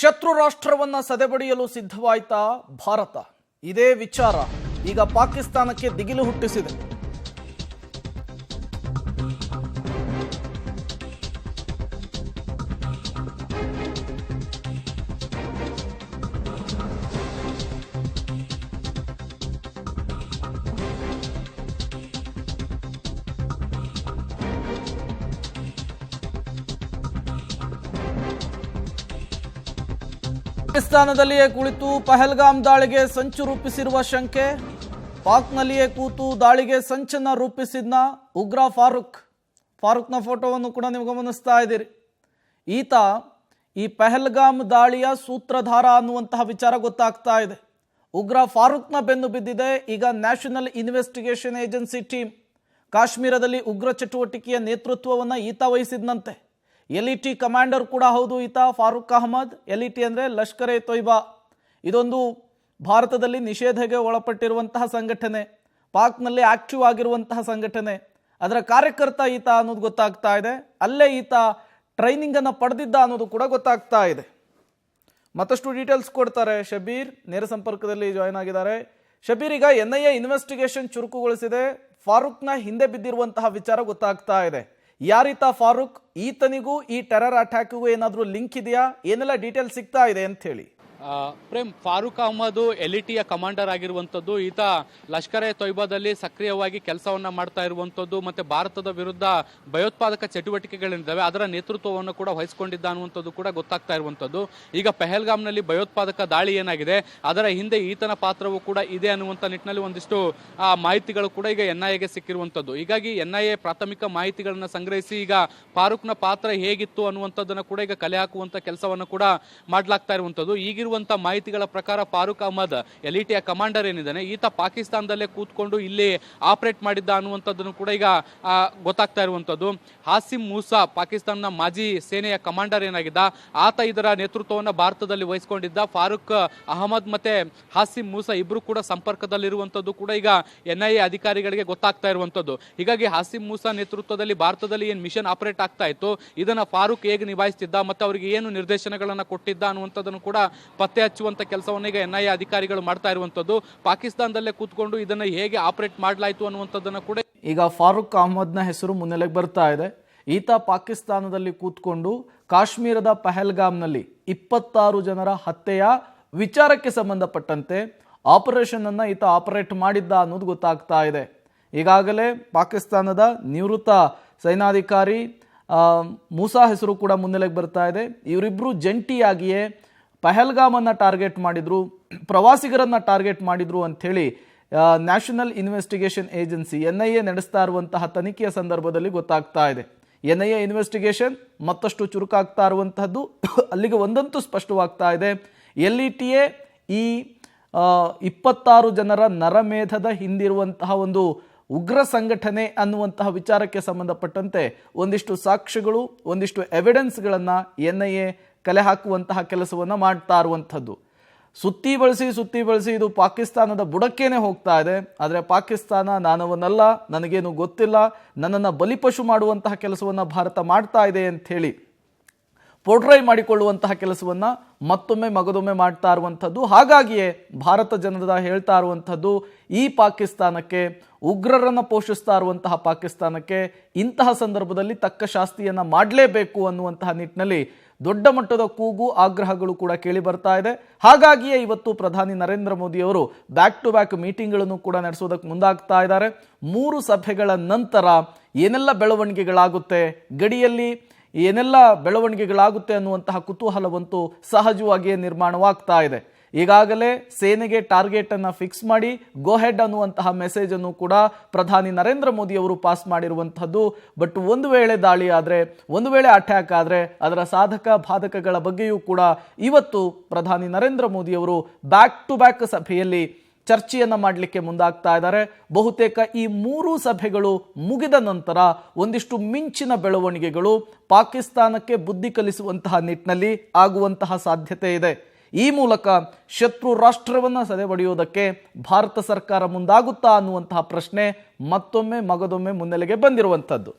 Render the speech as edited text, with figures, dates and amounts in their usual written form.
ಶತ್ರು ರಾಷ್ಟ್ರವನ್ನ ಸದೆಬಡಿಯಲು ಸಿದ್ಧವಾಯ್ತಾ ಭಾರತ? ಇದೇ ವಿಚಾರ ಈಗ ಪಾಕಿಸ್ತಾನಕ್ಕೆ ದಿಗಿಲು ಹುಟ್ಟಿಸಿದೆ. ಪಾಕಿಸ್ತಾನದಲ್ಲಿಯೇ ಕುಳಿತು ಪಹಲ್ಗಾಮ್ ದಾಳಿಗೆ ಸಂಚು ರೂಪಿಸಿರುವ ಶಂಕೆ. ಪಾಕ್ನಲ್ಲಿಯೇ ಕೂತು ದಾಳಿಗೆ ಸಂಚನ್ನ ರೂಪಿಸಿದ್ನ ಉಗ್ರ ಫಾರೂಕ್ನ ಫೋಟೋವನ್ನು ಕೂಡ ನೀವು ಗಮನಿಸ್ತಾ ಇದ್ದೀರಿ. ಈತ ಈ ಪಹಲ್ಗಾಮ್ ದಾಳಿಯ ಸೂತ್ರಧಾರ ಅನ್ನುವಂತಹ ವಿಚಾರ ಗೊತ್ತಾಗ್ತಾ ಇದೆ. ಉಗ್ರ ಫಾರೂಕ್ನ ಬೆನ್ನು ಬಿದ್ದಿದೆ ಈಗ ನ್ಯಾಷನಲ್ ಇನ್ವೆಸ್ಟಿಗೇಷನ್ ಏಜೆನ್ಸಿ ಟೀಮ್. ಕಾಶ್ಮೀರದಲ್ಲಿ ಉಗ್ರ ಚಟುವಟಿಕೆಯ ನೇತೃತ್ವವನ್ನು ಈತ ವಹಿಸಿದ್ನಂತೆ. LET ಕಮಾಂಡರ್ ಕೂಡ ಹೌದು ಈತ ಫಾರೂಕ್ ಅಹಮದ್. LET ಅಂದರೆ ಲಷ್ಕರ್ ಎ ತೊಯ್ಬಾ. ಇದೊಂದು ಭಾರತದಲ್ಲಿ ನಿಷೇಧಕ್ಕೆ ಒಳಪಟ್ಟಿರುವಂತಹ ಸಂಘಟನೆ, ಪಾಕ್ನಲ್ಲಿ ಆಕ್ಟಿವ್ ಆಗಿರುವಂತಹ ಸಂಘಟನೆ. ಅದರ ಕಾರ್ಯಕರ್ತ ಈತ ಅನ್ನೋದು ಗೊತ್ತಾಗ್ತಾ ಇದೆ. ಅಲ್ಲೇ ಈತ ಟ್ರೈನಿಂಗನ್ನು ಪಡೆದಿದ್ದ ಅನ್ನೋದು ಕೂಡ ಗೊತ್ತಾಗ್ತಾ ಇದೆ. ಮತ್ತಷ್ಟು ಡೀಟೇಲ್ಸ್ ಕೊಡ್ತಾರೆ ಶಬೀರ್, ನೇರ ಸಂಪರ್ಕದಲ್ಲಿ ಜಾಯ್ನ್ ಆಗಿದ್ದಾರೆ. ಶಬೀರ್, ಈಗ NIA ಇನ್ವೆಸ್ಟಿಗೇಷನ್ ಚುರುಕುಗೊಳಿಸಿದೆ. ಫಾರೂಕ್ನ ಹಿಂದೆ ಬಿದ್ದಿರುವಂತಹ ವಿಚಾರ ಗೊತ್ತಾಗ್ತಾ ಇದೆ. ಯಾರೀತ ಫಾರೂಕ್? ಈತನಿಗೂ ಈ ಟೆರರ್ ಅಟ್ಯಾಕ್ಗೂ ಏನಾದರೂ ಲಿಂಕ್ ಇದೆಯಾ? ಏನೆಲ್ಲ ಡೀಟೇಲ್ಸ್ ಸಿಗ್ತಾ ಇದೆ ಅಂತ ಹೇಳಿ. ಪ್ರೇಮ್, ಫಾರೂಕ್ ಅಹಮದ್ LETಯ ಕಮಾಂಡರ್ ಆಗಿರುವಂಥದ್ದು. ಈತ ಲಷ್ಕರ್ ಎ ತೊಯ್ಬಾದಲ್ಲಿ ಸಕ್ರಿಯವಾಗಿ ಕೆಲಸವನ್ನ ಮಾಡ್ತಾ ಇರುವಂಥದ್ದು, ಮತ್ತೆ ಭಾರತದ ವಿರುದ್ಧ ಭಯೋತ್ಪಾದಕ ಚಟುವಟಿಕೆಗಳಿದ್ದಾವೆ ಅದರ ನೇತೃತ್ವವನ್ನು ಕೂಡ ವಹಿಸಿಕೊಂಡಿದ್ದ ಅನ್ನುವಂಥದ್ದು ಕೂಡ ಗೊತ್ತಾಗ್ತಾ ಇರುವಂಥದ್ದು. ಈಗ ಪಹಲ್ಗಾಮ್ನಲ್ಲಿ ಭಯೋತ್ಪಾದಕ ದಾಳಿ ಏನಾಗಿದೆ ಅದರ ಹಿಂದೆ ಈತನ ಪಾತ್ರವೂ ಕೂಡ ಇದೆ ಅನ್ನುವಂಥ ನಿಟ್ಟಿನಲ್ಲಿ ಒಂದಿಷ್ಟು ಮಾಹಿತಿಗಳು ಕೂಡ ಈಗ NIAಗೆ ಸಿಕ್ಕಿರುವಂಥದ್ದು. ಹೀಗಾಗಿ NIA ಪ್ರಾಥಮಿಕ ಮಾಹಿತಿಗಳನ್ನ ಸಂಗ್ರಹಿಸಿ ಈಗ ಫಾರೂಕ್ನ ಪಾತ್ರ ಹೇಗಿತ್ತು ಅನ್ನುವಂಥದ್ದನ್ನು ಕೂಡ ಈಗ ಕಲೆ ಹಾಕುವಂಥ ಕೆಲಸವನ್ನು ಕೂಡ ಮಾಡಲಾಗ್ತಾ ಇರುವಂಥದ್ದು. ಈಗಿರುವ ಮಾಹಿತಿಗಳ ಪ್ರಕಾರ ಫಾರೂಕ್ ಅಹಮದ್ LETಯ ಕಮಾಂಡರ್ ಏನಿದ್ದಾನೆ ಈತ ಪಾಕಿಸ್ತಾನದಲ್ಲೇ ಕೂತ್ಕೊಂಡು ಇಲ್ಲಿ ಆಪರೇಟ್ ಮಾಡಿದ್ದ ಅನ್ನುವಂಥದ್ದನ್ನು ಕೂಡ ಈಗ ಗೊತ್ತಾಗ್ತಾ ಇರುವಂಥದ್ದು. ಹಾಸಿಂ ಮೂಸಾ ಪಾಕಿಸ್ತಾನದ ಮಾಜಿ ಸೇನೆಯ ಕಮಾಂಡರ್ ಏನಾಗಿದ್ದ ಆತ ಇದರ ನೇತೃತ್ವವನ್ನು ಭಾರತದಲ್ಲಿ ವಹಿಸಿಕೊಂಡಿದ್ದ. ಫಾರೂಕ್ ಅಹಮದ್ ಮತ್ತೆ ಹಾಸಿಂ ಮೂಸಾ ಇಬ್ರು ಕೂಡ ಸಂಪರ್ಕದಲ್ಲಿರುವಂಥದ್ದು ಕೂಡ ಈಗ NIA ಅಧಿಕಾರಿಗಳಿಗೆ ಗೊತ್ತಾಗ್ತಾ ಇರುವಂಥದ್ದು. ಹೀಗಾಗಿ ಹಾಸಿಂ ಮೂಸಾ ನೇತೃತ್ವದಲ್ಲಿ ಭಾರತದಲ್ಲಿ ಏನು ಮಿಷನ್ ಆಪರೇಟ್ ಆಗ್ತಾ ಇತ್ತು ಇದನ್ನ ಫಾರೂಕ್ ಹೇಗೆ ನಿಭಾಯಿಸ್ತಿದ್ದ ಮತ್ತೆ ಅವರಿಗೆ ಏನು ನಿರ್ದೇಶನಗಳನ್ನ ಕೊಟ್ಟಿದ್ದ ಅನ್ನುವಂಥದ್ದನ್ನು ಕೂಡ ಪತ್ತೆ ಹಚ್ಚುವಂತ ಕೆಲಸವನ್ನು ಈಗ NIA ಅಧಿಕಾರಿಗಳು ಮಾಡ್ತಾ ಇರುವಂತದ್ದು. ಪಾಕಿಸ್ತಾನದಲ್ಲೇ ಕೂತ್ಕೊಂಡು ಇದನ್ನ ಹೇಗೆ ಆಪರೇಟ್ ಮಾಡಲಾಯಿತು ಅನ್ನುವಂಥದ್ದನ್ನು ಕೂಡ ಈಗ ಫಾರೂಕ್ ಅಹಮದ್ನ ಹೆಸರು ಮುನ್ನೆಲೆಗೆ ಬರ್ತಾ ಇದೆ. ಈತ ಪಾಕಿಸ್ತಾನದಲ್ಲಿ ಕೂತ್ಕೊಂಡು ಕಾಶ್ಮೀರದ ಪಹಲ್ಗಾಮ್ನಲ್ಲಿ 26 ಜನರ ಹತ್ಯೆಯ ವಿಚಾರಕ್ಕೆ ಸಂಬಂಧಪಟ್ಟಂತೆ ಆಪರೇಷನ್ ಅನ್ನ ಈತ ಆಪರೇಟ್ ಮಾಡಿದ್ದ ಅನ್ನೋದು ಗೊತ್ತಾಗ್ತಾ ಇದೆ. ಈಗಾಗಲೇ ಪಾಕಿಸ್ತಾನದ ನಿವೃತ್ತ ಸೈನಾಧಿಕಾರಿ ಮೂಸಾ ಹೆಸರು ಕೂಡ ಮುನ್ನೆಲೆಗೆ ಬರ್ತಾ ಇದೆ. ಇವರಿಬ್ರು ಜಂಟಿಯಾಗಿಯೇ ಪಹಲ್ಗಾಮನ್ನು ಟಾರ್ಗೆಟ್ ಮಾಡಿದ್ರು, ಪ್ರವಾಸಿಗರನ್ನು ಟಾರ್ಗೆಟ್ ಮಾಡಿದ್ರು ಅಂಥೇಳಿ ನ್ಯಾಷನಲ್ ಇನ್ವೆಸ್ಟಿಗೇಷನ್ ಏಜೆನ್ಸಿ NIA ನಡೆಸ್ತಾ ಇರುವಂತಹ ತನಿಖೆಯ ಸಂದರ್ಭದಲ್ಲಿ ಗೊತ್ತಾಗ್ತಾ ಇದೆ. NIA ಇನ್ವೆಸ್ಟಿಗೇಷನ್ ಮತ್ತಷ್ಟು ಚುರುಕಾಗ್ತಾ ಇರುವಂತಹದ್ದು ಅಲ್ಲಿಗೆ ಒಂದಂತೂ ಸ್ಪಷ್ಟವಾಗ್ತಾ ಇದೆ. LETಯೇ ಈ 26 ಜನರ ನರಮೇಧದ ಹಿಂದಿರುವಂತಹ ಒಂದು ಉಗ್ರ ಸಂಘಟನೆ ಅನ್ನುವಂತಹ ವಿಚಾರಕ್ಕೆ ಸಂಬಂಧಪಟ್ಟಂತೆ ಒಂದಿಷ್ಟು ಸಾಕ್ಷ್ಯಗಳು, ಒಂದಿಷ್ಟು ಎವಿಡೆನ್ಸ್ಗಳನ್ನು NIA ಕಲೆ ಹಾಕುವಂತಹ ಕೆಲಸವನ್ನು ಮಾಡ್ತಾ ಇರುವಂಥದ್ದು. ಸುತ್ತಿ ಬಳಸಿ ಇದು ಪಾಕಿಸ್ತಾನದ ಬುಡಕ್ಕೇನೆ ಹೋಗ್ತಾ ಇದೆ. ಆದರೆ ಪಾಕಿಸ್ತಾನ ನಾನವನ್ನಲ್ಲ, ನನಗೇನು ಗೊತ್ತಿಲ್ಲ, ನನ್ನನ್ನು ಬಲಿಪಶು ಮಾಡುವಂತಹ ಕೆಲಸವನ್ನು ಭಾರತ ಮಾಡ್ತಾ ಇದೆ ಅಂಥೇಳಿ ಪೋರ್ಟ್ರೈ ಮಾಡಿಕೊಳ್ಳುವಂತಹ ಕೆಲಸವನ್ನು ಮತ್ತೊಮ್ಮೆ ಮಗದೊಮ್ಮೆ ಮಾಡ್ತಾ ಇರುವಂಥದ್ದು. ಹಾಗಾಗಿಯೇ ಭಾರತ ಜನರ ಹೇಳ್ತಾ ಇರುವಂಥದ್ದು, ಈ ಪಾಕಿಸ್ತಾನಕ್ಕೆ, ಉಗ್ರರನ್ನು ಪೋಷಿಸ್ತಾ ಇರುವಂತಹ ಪಾಕಿಸ್ತಾನಕ್ಕೆ ಇಂತಹ ಸಂದರ್ಭದಲ್ಲಿ ತಕ್ಕ ಶಾಸ್ತಿಯನ್ನು ಮಾಡಲೇಬೇಕು ಅನ್ನುವಂತಹ ನಿಟ್ಟಿನಲ್ಲಿ ದೊಡ್ಡ ಮಟ್ಟದ ಕೂಗು, ಆಗ್ರಹಗಳು ಕೂಡ ಕೇಳಿ ಬರ್ತಾ ಇದೆ. ಹಾಗಾಗಿಯೇ ಇವತ್ತು ಪ್ರಧಾನಿ ನರೇಂದ್ರ ಮೋದಿ ಅವರು ಬ್ಯಾಕ್ ಟು ಬ್ಯಾಕ್ ಮೀಟಿಂಗ್ಗಳನ್ನು ಕೂಡ ನಡೆಸೋದಕ್ಕೆ ಮುಂದಾಗ್ತಾ ಇದ್ದಾರೆ. 3 ಸಭೆಗಳ ನಂತರ ಏನೆಲ್ಲ ಬೆಳವಣಿಗೆಗಳಾಗುತ್ತೆ, ಗಡಿಯಲ್ಲಿ ಏನೆಲ್ಲ ಬೆಳವಣಿಗೆಗಳಾಗುತ್ತೆ ಅನ್ನುವಂತಹ ಕುತೂಹಲವಂತೂ ಸಹಜವಾಗಿಯೇ ನಿರ್ಮಾಣವಾಗ್ತಾ ಇದೆ. ಈಗಾಗಲೇ ಸೇನೆಗೆ ಟಾರ್ಗೆಟ್ ಅನ್ನು ಫಿಕ್ಸ್ ಮಾಡಿ ಗೋ ಹೆಡ್ ಅನ್ನುವಂತಹ ಮೆಸೇಜ್ ಅನ್ನು ಕೂಡ ಪ್ರಧಾನಿ ನರೇಂದ್ರ ಮೋದಿ ಅವರು ಪಾಸ್ ಮಾಡಿರುವಂತಹದ್ದು. ಬಟ್ ಒಂದು ವೇಳೆ ದಾಳಿ ಆದರೆ, ಒಂದು ವೇಳೆ ಅಟ್ಯಾಕ್ ಆದರೆ ಅದರ ಸಾಧಕ ಬಾಧಕಗಳ ಬಗ್ಗೆಯೂ ಕೂಡ ಇವತ್ತು ಪ್ರಧಾನಿ ನರೇಂದ್ರ ಮೋದಿ ಅವರು ಬ್ಯಾಕ್ ಟು ಬ್ಯಾಕ್ ಸಭೆಯಲ್ಲಿ ಚರ್ಚೆಯನ್ನು ಮಾಡಲಿಕ್ಕೆ ಮುಂದಾಗ್ತಾ ಇದ್ದಾರೆ. ಬಹುತೇಕ ಈ 3 ಸಭೆಗಳು ಮುಗಿದ ನಂತರ ಒಂದಿಷ್ಟು ಮಿಂಚಿನ ಬೆಳವಣಿಗೆಗಳು ಪಾಕಿಸ್ತಾನಕ್ಕೆ ಬುದ್ಧಿ ಕಲಿಸುವಂತಹ ನಿಟ್ಟಿನಲ್ಲಿ ಆಗುವಂತಹ ಸಾಧ್ಯತೆ ಇದೆ. ಈ ಮೂಲಕ ಶತ್ರು ರಾಷ್ಟ್ರವನ್ನು ಸದೆಬಡಿಯೋದಕ್ಕೆ ಭಾರತ ಸರ್ಕಾರ ಮುಂದಾಗುತ್ತಾ ಅನ್ನುವಂತಹ ಪ್ರಶ್ನೆ ಮತ್ತೊಮ್ಮೆ ಮಗದೊಮ್ಮೆ ಮುನ್ನೆಲೆಗೆ ಬಂದಿರುವಂಥದ್ದು.